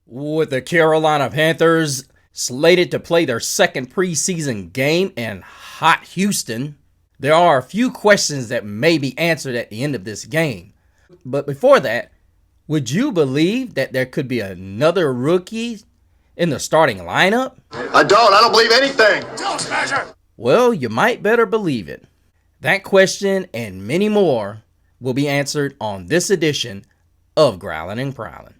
With the Carolina Panthers slated to play their second preseason game in hot Houston, there are a few questions that may be answered at the end of this game. But before that, would you believe that there could be another rookie in the starting lineup? I don't believe anything. Don't smasher. Well, you might better believe it. That question and many more will be answered on this edition of Growlin' and Prowlin'.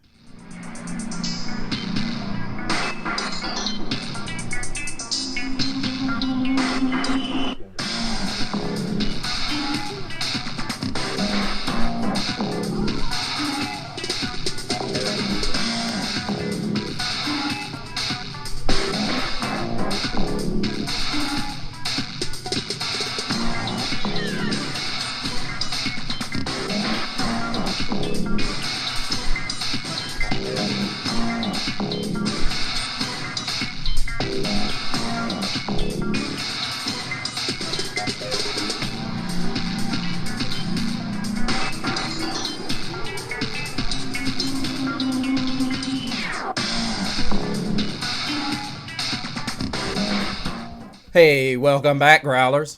Hey, welcome back, Growlers.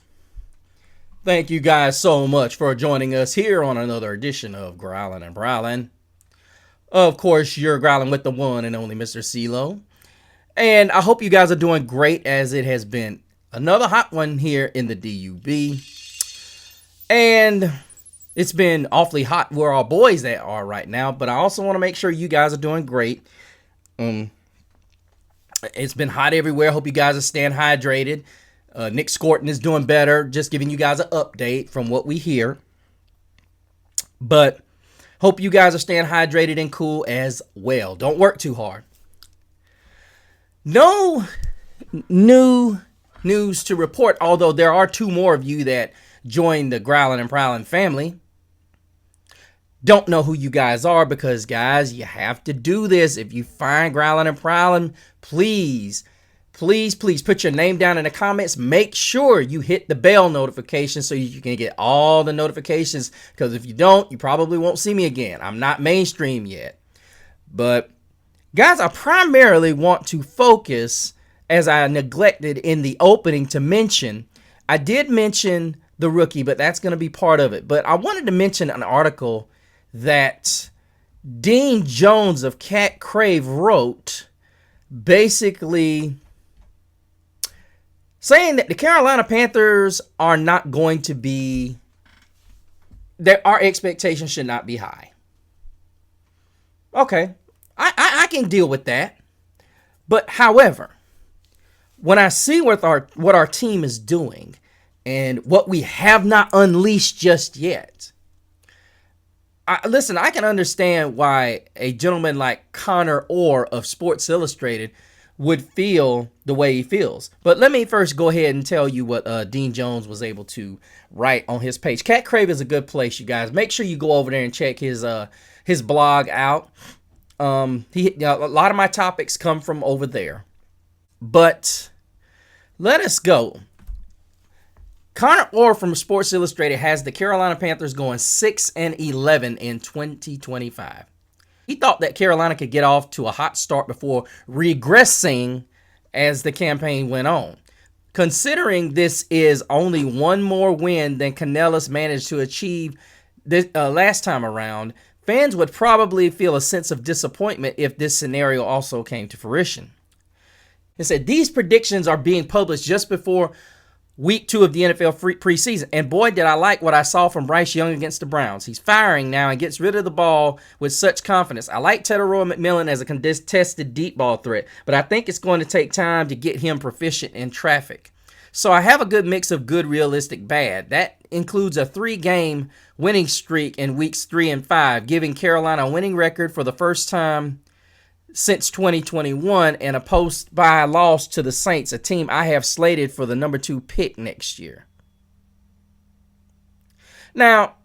Thank you guys so much for joining us here on another edition of Growlin' and Prowlin'. Of course, you're growling with the one and only Mr. CeeLo. And I hope you guys are doing great, as it has been another hot one here in the DUB. And it's been awfully hot where our boys that are right now, but I also want to make sure you guys are doing great. It's been hot everywhere. Hope you guys are staying hydrated. Nick Scorton is doing better. Just giving you guys an update from what we hear. But hope you guys are staying hydrated and cool as well. Don't work too hard. No new news to report, although there are two more of you that joined the Growlin' and Prowlin' family. Don't know who you guys are because, guys, you have to do this. If you find Growlin' and Prowlin', please put your name down in the comments. Make sure you hit the bell notification so you can get all the notifications, because if you don't, you probably won't see me again. I'm not mainstream yet. But, guys, I primarily want to focus, as I neglected in the opening to mention, I did mention the rookie, but that's going to be part of it. But I wanted to mention an article that Dean Jones of Cat Crave wrote, basically saying that the Carolina Panthers are not going to be, that our expectations should not be high. Okay, I can deal with that. But however, when I see what our team is doing and what we have not unleashed just yet, listen, I can understand why a gentleman like Connor Orr of Sports Illustrated would feel the way he feels. But let me first go ahead and tell you what Dean Jones was able to write on his page. Cat Crave is a good place, you guys. Make sure you go over there and check his blog out. A lot of my topics come from over there. But let us go. Connor Orr from Sports Illustrated has the Carolina Panthers going 6-11 in 2025. He thought that Carolina could get off to a hot start before regressing as the campaign went on. Considering this is only one more win than Canellis managed to achieve this last time around, fans would probably feel a sense of disappointment if this scenario also came to fruition. He said these predictions are being published just before Week 2 of the NFL preseason. And boy, did I like what I saw from Bryce Young against the Browns. He's firing now and gets rid of the ball with such confidence. I like Teteroy McMillan as a contested deep ball threat, but I think it's going to take time to get him proficient in traffic. So I have a good mix of good, realistic, bad. That includes a 3-game winning streak in weeks 3 and 5, giving Carolina a winning record for the first time since 2021, and a post-bye loss to the Saints, a team I have slated for the number 2 pick next year. Now,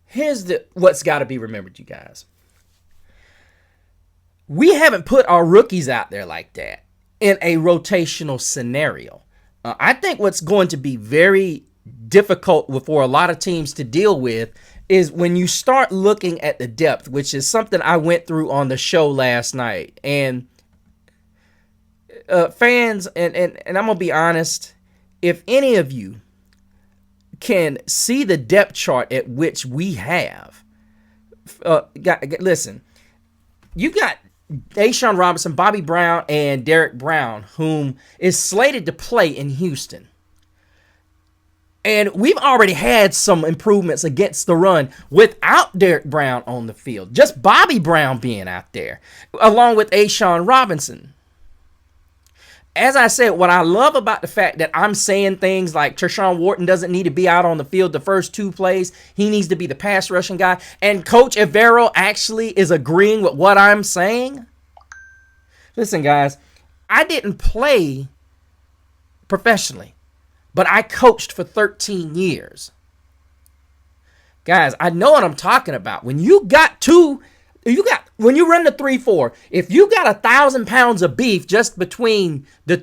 here's what's got to be remembered, you guys. We haven't put our rookies out there like that in a rotational scenario. I think what's going to be very difficult for a lot of teams to deal with is when you start looking at the depth, which is something I went through on the show last night. And fans, and I'm going to be honest, if any of you can see the depth chart at which we have, listen, you got A'Shawn Robinson, Bobby Brown, and Derek Brown, whom is slated to play in Houston. And we've already had some improvements against the run without Derek Brown on the field. Just Bobby Brown being out there, along with A'Shawn Robinson. As I said, what I love about the fact that I'm saying things like Tershawn Wharton doesn't need to be out on the field the first 2 plays. He needs to be the pass rushing guy. And Coach Evero actually is agreeing with what I'm saying. Listen, guys, I didn't play professionally, but I coached for 13 years. Guys, I know what I'm talking about. When you when you run the 3-4, if you got 1,000 pounds of beef just between the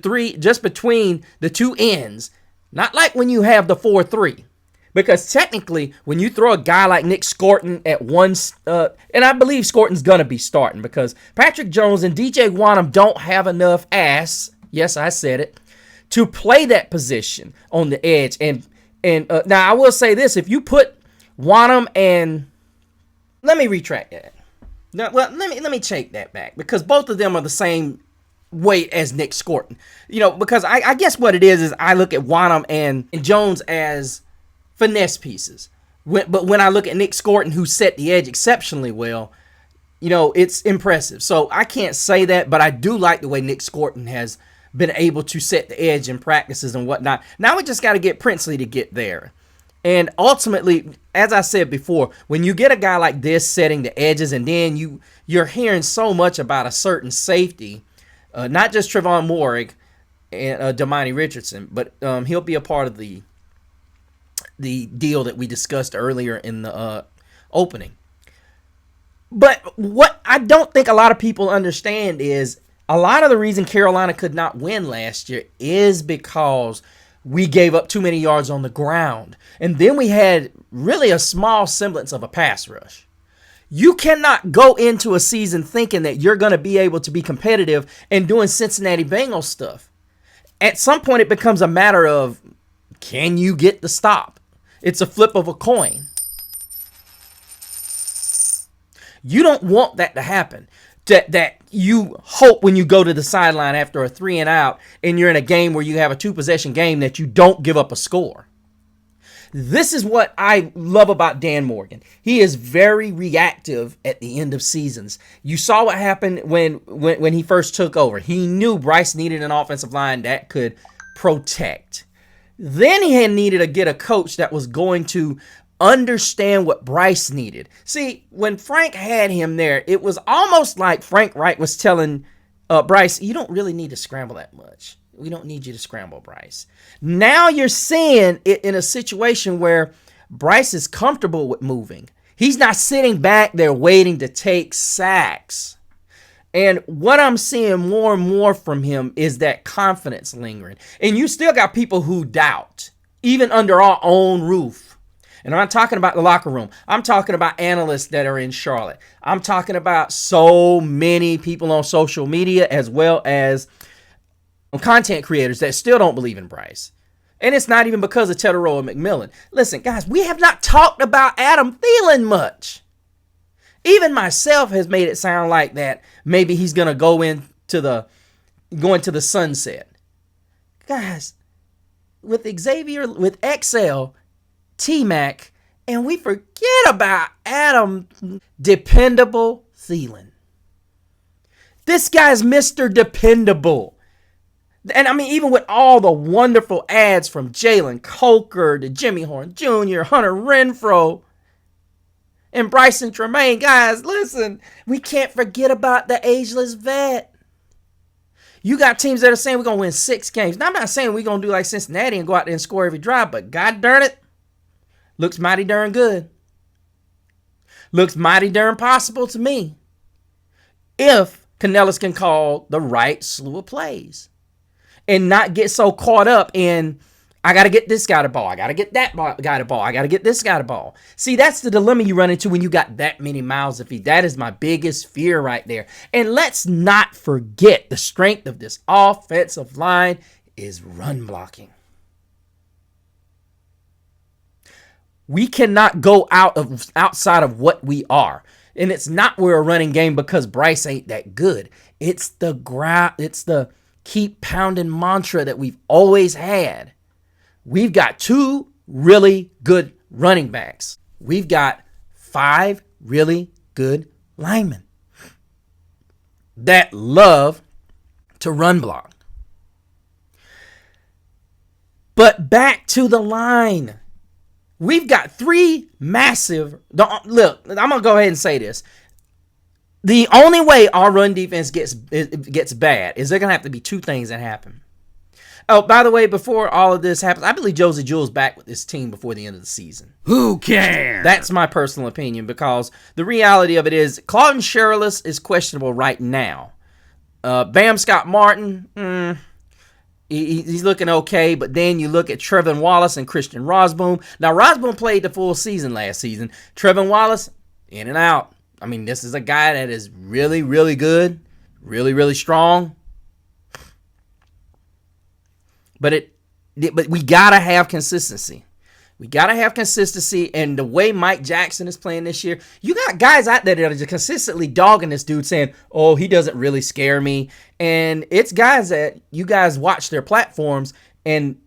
2 ends, not like when you have the 4-3. Because technically, when you throw a guy like Nick Scorton at one, and I believe Scorton's going to be starting because Patrick Jones and DJ Wanham don't have enough ass, yes, I said it, to play that position on the edge. And now I will say this, if you put Wanham and, let me retract that. No, well, let me take that back because both of them are the same weight as Nick Scorton. Because I guess what it is I look at Wanham and Jones as finesse pieces. But when I look at Nick Scorton, who set the edge exceptionally well, it's impressive. So I can't say that, but I do like the way Nick Scorton has been able to set the edge in practices and whatnot. Now we just got to get Princely to get there. And ultimately, as I said before, when you get a guy like this setting the edges, and then you're hearing so much about a certain safety, not just Trevon Moehrig and Damani Richardson, but he'll be a part of the deal that we discussed earlier in the opening. But what I don't think a lot of people understand is a lot of the reason Carolina could not win last year is because we gave up too many yards on the ground. And then we had really a small semblance of a pass rush. You cannot go into a season thinking that you're going to be able to be competitive and doing Cincinnati Bengals stuff. At some point, it becomes a matter of, can you get the stop? It's a flip of a coin. You don't want that to happen. That you hope when you go to the sideline after a 3 and out and you're in a game where you have a 2-possession game that you don't give up a score. This is what I love about Dan Morgan. He is very reactive at the end of seasons. You saw what happened when he first took over. He knew Bryce needed an offensive line that could protect. Then he had needed to get a coach that was going to understand what Bryce needed. See, when Frank had him there, it was almost like Frank Wright was telling Bryce, you don't really need to scramble that much. We don't need you to scramble, Bryce. Now you're seeing it in a situation where Bryce is comfortable with moving. He's not sitting back there waiting to take sacks. And what I'm seeing more and more from him is that confidence lingering. And you still got people who doubt, even under our own roof. And I'm not talking about the locker room. I'm talking about analysts that are in Charlotte. I'm talking about so many people on social media as well as content creators that still don't believe in Bryce. And it's not even because of Tetairoa McMillan. Listen, guys, we have not talked about Adam Thielen much. Even myself has made it sound like that maybe he's going to go into the sunset. Guys, with Xavier, with XL, T-Mac, and we forget about Adam Dependable Thielen. This guy's Mr. Dependable. And I mean, even with all the wonderful ads from Jalen Coker to Jimmy Horn Jr., Hunter Renfrow, and Bryson Tremaine, guys, listen, we can't forget about the ageless vet. You got teams that are saying we're going to win 6 games. Now, I'm not saying we're going to do like Cincinnati and go out there and score every drive, but god darn it, looks mighty darn good. Looks mighty darn possible to me if Canellis can call the right slew of plays and not get so caught up in, I got to get this guy the ball. I got to get that guy the ball. I got to get this guy the ball. See, that's the dilemma you run into when you got that many mouths to feed. That is my biggest fear right there. And let's not forget the strength of this offensive line is run blocking. We cannot go outside of what we are. And it's not we're a running game because Bryce ain't that good. It's the keep pounding mantra that we've always had. We've got 2 really good running backs. We've got 5 really good linemen that love to run block. But back to the line. We've got 3 massive. Look, I'm going to go ahead and say this. The only way our run defense gets bad is there going to have to be 2 things that happen. Oh, by the way, before all of this happens, I believe Josie Jewell's back with this team before the end of the season. Who cares? That's my personal opinion, because the reality of it is Claude Sherrillis is questionable right now. Bam Scott Martin, he's looking okay, but then you look at Trevin Wallace and Christian Rosboom. Now, Rosboom played the full season last season. Trevin Wallace, in and out. I mean, this is a guy that is really, really good, really, really strong. But we gotta have consistency. We gotta have consistency, and the way Mike Jackson is playing this year, you got guys out there that are just consistently dogging this dude, saying, "Oh, he doesn't really scare me." And it's guys that you guys watch their platforms, and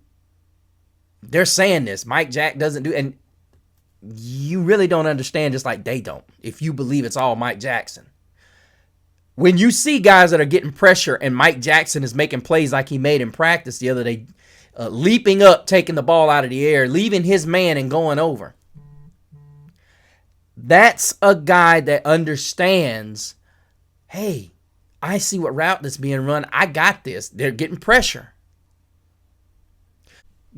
they're saying this. Mike Jack doesn't do, and you really don't understand, just like they don't, if you believe it's all Mike Jackson. When you see guys that are getting pressure and Mike Jackson is making plays like he made in practice the other day, leaping up, taking the ball out of the air, leaving his man and going over. That's a guy that understands, hey, I see what route that's being run. I got this. They're getting pressure.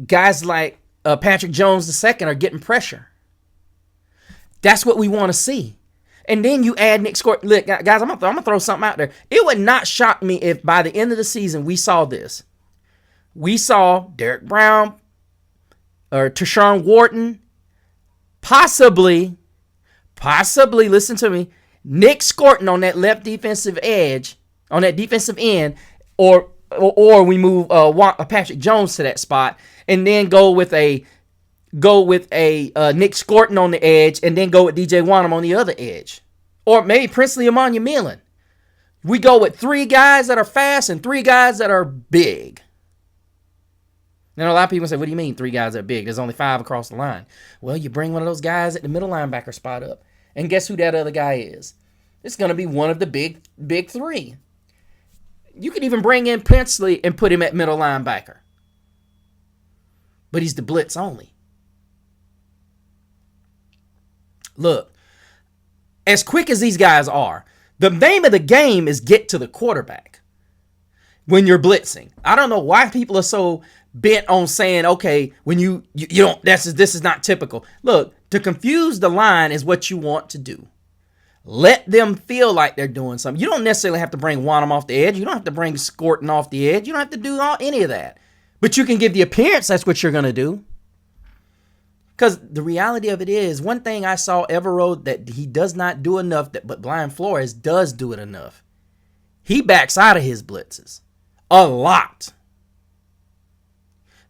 Guys like Patrick Jones II are getting pressure. That's what we want to see. And then you add Nick Scott. Look, guys, I'm gonna throw something out there. It would not shock me if by the end of the season we saw this. We saw Derek Brown or Tershawn Wharton, possibly, listen to me, Nick Scorton on that left defensive edge, on that defensive end, or we move Patrick Jones to that spot, and then go with a Nick Scorton on the edge, and then go with DJ Wanham on the other edge. Or maybe Princely Amanya Millen. We go with 3 guys that are fast and 3 guys that are big. Now, a lot of people say, what do you mean 3 guys that are big? There's only 5 across the line. Well, you bring one of those guys at the middle linebacker spot up. And guess who that other guy is? It's going to be one of the big 3. You could even bring in Princely and put him at middle linebacker. But he's the blitz only. Look, as quick as these guys are, the name of the game is get to the quarterback when you're blitzing. I don't know why people are so bent on saying, okay, when you don't, this is not typical. Look, to confuse the line is what you want to do. Let them feel like they're doing something. You don't necessarily have to bring Wanham off the edge. You don't have to bring Scorton off the edge. You don't have to do any of that. But you can give the appearance that's what you're going to do. Because the reality of it is, one thing I saw Everode that he does not do enough, but Brian Flores does do it enough. He backs out of his blitzes a lot.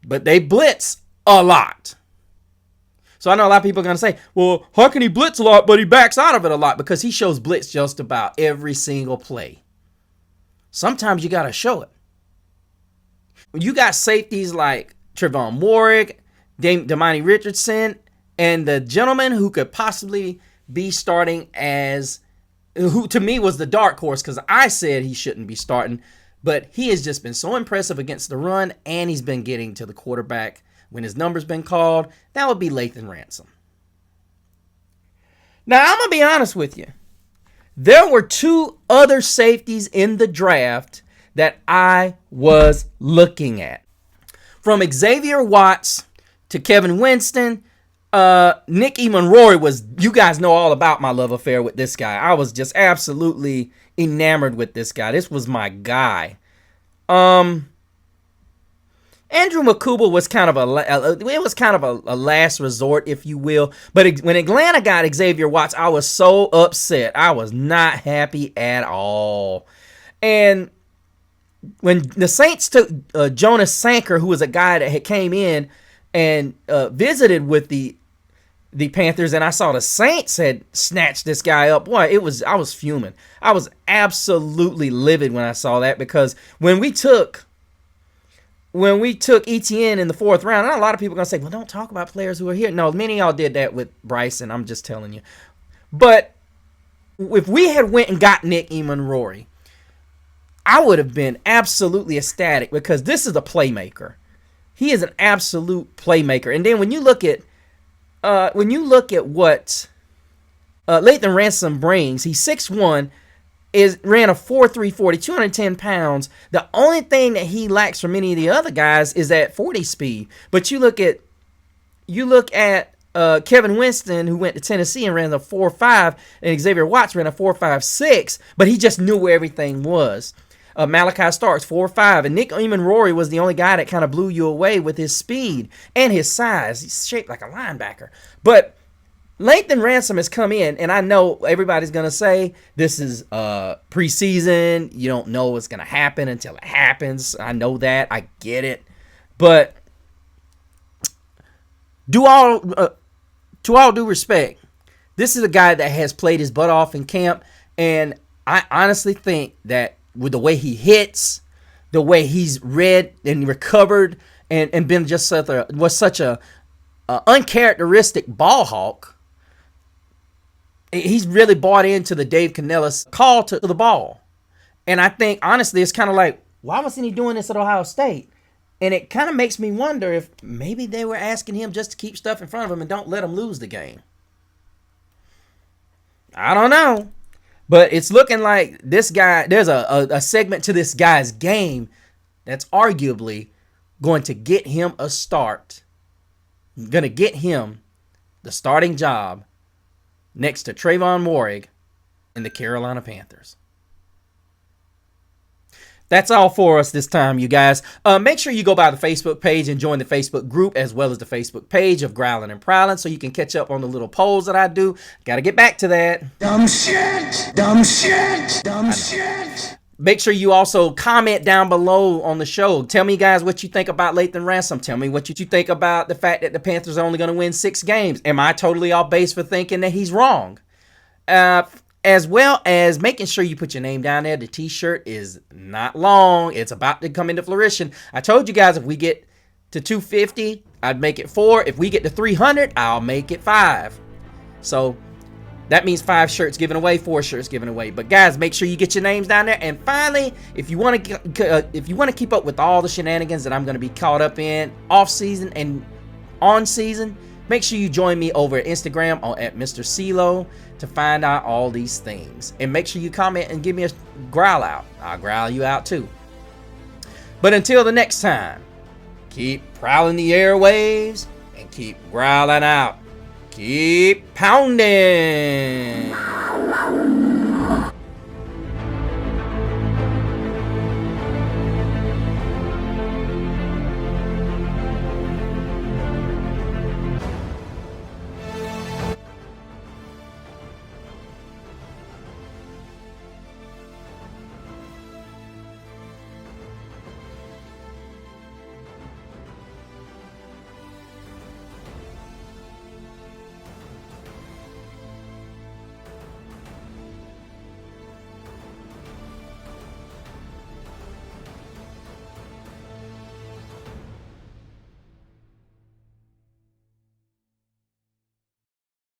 But they blitz a lot. So I know a lot of people are going to say, well, how can he blitz a lot, but he backs out of it a lot? Because he shows blitz just about every single play. Sometimes you got to show it. When you got safeties like Trevon Warwick, Damani Richardson, and the gentleman who could possibly be starting as, who to me was the dark horse because I said he shouldn't be starting, but he has just been so impressive against the run, and he's been getting to the quarterback when his number's been called. That would be Lathan Ransom. Now, I'm going to be honest with you. There were 2 other safeties in the draft that I was looking at. From Xavier Watts to Kevin Winston, Nick Emonroy was, you guys know all about my love affair with this guy. I was just absolutely enamored with this guy. This was my guy. And Andrew Makuba was kind of a last resort, if you will. But when Atlanta got Xavier Watts, I was so upset. I was not happy at all. And when the Saints took Jonas Sanker, who was a guy that had came in and visited with the Panthers, and I saw the Saints had snatched this guy up. Boy, I was fuming. I was absolutely livid when I saw that, because when we took ETN in the 4th round, and a lot of people are going to say, well, don't talk about players who are here. No, many of y'all did that with Bryson. I'm just telling you. But if we had went and got Nick Eamon-Rory, I would have been absolutely ecstatic, because this is a playmaker. He is an absolute playmaker. And then when you look at what Lathan Ransom brings, he's 6'1", ran a 4.3 40, 210 pounds. The only thing that he lacks from any of the other guys is that 40 speed. But you look at Kevin Winston, who went to Tennessee and ran a 4.5, and Xavier Watts ran a 4.56, but he just knew where everything was. Malachi Starks, 4.5, and Nick Eamon-Rory was the only guy that kind of blew you away with his speed and his size. He's shaped like a linebacker. But Lathan Ransom has come in, and I know everybody's going to say this is preseason. You don't know what's going to happen until it happens. I know that. I get it. But to all due respect, this is a guy that has played his butt off in camp, and I honestly think that with the way he hits, the way he's read and recovered, and been just such a uncharacteristic ball hawk, he's really bought into the Dave Canellis call to the ball. And I think, honestly, it's kind of like, why wasn't he doing this at Ohio State? And it kind of makes me wonder if maybe they were asking him just to keep stuff in front of him and don't let him lose the game. I don't know. But it's looking like this guy, there's a segment to this guy's game that's arguably going to get him a start. Going to get him the starting job next to Trayvon Warrig in the Carolina Panthers. That's all for us this time, you guys. Make sure you go by the Facebook page and join the Facebook group, as well as the Facebook page of Growlin' and Prowlin', so you can catch up on the little polls that I do. Got to get back to that. Dumb shit! Dumb shit! Dumb shit! Make sure you also comment down below on the show. Tell me, guys, what you think about Lathan Ransom. Tell me what you think about the fact that the Panthers are only going to win 6 games. Am I totally off base for thinking that he's wrong? As well as making sure you put your name down there. The t-shirt is not long. It's about to come into fruition. I told you guys, if we get to 250, I'd make it 4. If we get to 300, I'll make it 5. So that means 5 shirts given away, 4 shirts given away. But guys, make sure you get your names down there. And finally, if you want to keep up with all the shenanigans that I'm going to be caught up in off season and on season, make sure you join me over at Instagram at Mr. CeeLo to find out all these things. And make sure you comment and give me a growl out. I'll growl you out too. But until the next time, keep prowling the airwaves and keep growling out. Keep pounding.